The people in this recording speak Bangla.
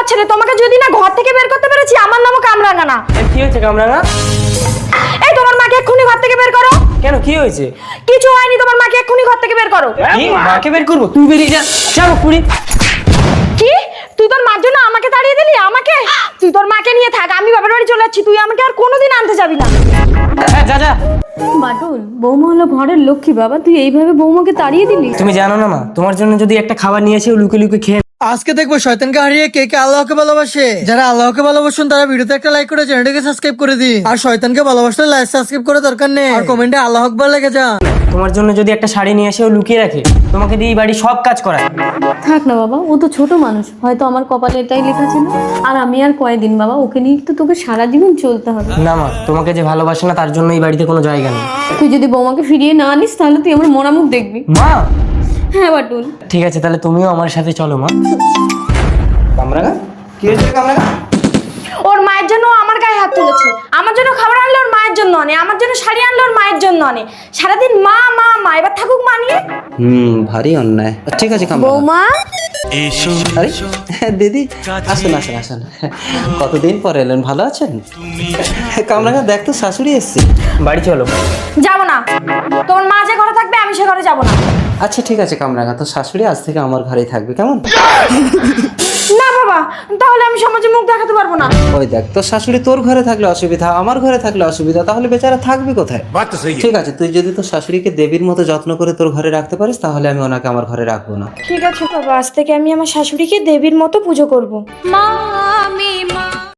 ছেলে, তোমাকে যদি না ঘর থেকে বের করতে পেরেছি, আমার নামও কামরাঙা না। কি হয়েছে কামরাঙা? এই তোমার মাকে এক্ষুনি ঘর থেকে বের করো। কেন, কি হয়েছে? কিছু হয়নি, তোমার মাকে এক্ষুনি ঘর থেকে বের করো। কি, মাকে বের করবো? তুই বেরিয়ে যা, যাবো পুরি। কি, তুই তোর মার জন্য আমাকে তাড়িয়ে দিলি? আমাকে? তুই তোর মাকে নিয়ে থাক, আমি বাবার বাড়ি চলে যাচ্ছি। তুই আমাকে আর কোনোদিন আনতে যাবি না। হ্যাঁ, যা যা। বাটুল, বৌমা হলো ঘরের লক্ষ্মী বাবা, তুই এইভাবে বৌমাকে তাড়িয়ে দিলি? তুমি জানো না মা, তোমার জন্য যদি একটা খাবার নিয়ে এসে লুকে লুকে খেয়ে আজকে দেখবো শয়তানকে হারিয়ে কে কে আল্লাহকে ভালোবাসে। যারা আল্লাহকে ভালোবাসুন তারা ভিডিওতে একটা লাইক করে চ্যানেলটাকে সাবস্ক্রাইব করে দিন। আর শয়তানকে ভালোবাসলে লাইক সাবস্ক্রাইব করে দরকার নেই, আর কমেন্টে আল্লাহ আকবার লেগে যান। তোমার জন্য যদি একটা শাড়ি নিয়ে এসে ও লুকিয়ে রাখে, তোমাকে দিয়ে এই বাড়ি সব কাজ করায়। থাক না বাবা, ও তো ছোট মানুষ, হয়তো আমার কপালে এটাই লেখা ছিল। আর আমি আর কয়দিন বাবা, ওকে নিয়ে তো তোকে সারা জীবন চলতে হবে। না মা, তোমাকে যে ভালোবাসে না তার জন্য এই বাড়িতে কোনো জায়গা নেই। তুই যদি বৌমাকে ফিরিয়ে না আনিস তাহলে তুই আমার মরা মুখ দেখবি। মা হ্যাঁ বাটুল। ঠিক আছে, তাহলে তুমিও আমার সাথে চলো মা। কামরাঙা, কি হয়েছে কামরাঙা? ওর মায়ের জন্য ও আমার গায়ে হাত তুলেছে। আমার জন্য খাবার আনলে ওর মায়ের জন্য আনে, আমার জন্য শাড়ি আনলে ওর মায়ের জন্য আনে। সারাদিন মা মা মা, এবার থাকুক মা নিয়ে। ভারী অন্যায়। ঠিক আছে কামরাঙা। বৌমা, আরে দিদি, আসুন আসুন আসুন। কতদিন পর এলেন, ভালো আছেন? কামরাঙা দেখ তো, শাশুড়ি এসছে। বাড়ি চলো। যাবো না, তোমার মা যে ঘরে থাকবে আমি সে ঘরে যাবো না। আচ্ছা ঠিক আছে কামরাঙা, তো শাশুড়ি আজ থেকে আমার ঘরেই থাকবে, কেমন? না বাবা, তাহলে আমি সমাজে মুখ দেখাতে পারবো না। ওই দেখ, তোর শাশুড়ি তোর ঘরে থাকলে অসুবিধা, আমার ঘরে থাকলে অসুবিধা, তাহলে বেচারা থাকবে কোথায়? ঠিক আছে, তুই যদি তোর শাশুড়িকে দেবীর মতো যত্ন করে তোর ঘরে রাখতে পারিস, তাহলে আমি ওনাকে আমার ঘরে রাখবো না। ঠিক আছে বাবা, আজ থেকে আমি আমার শাশুড়িকে দেবীর মতো পুজো করব। মা আমি মা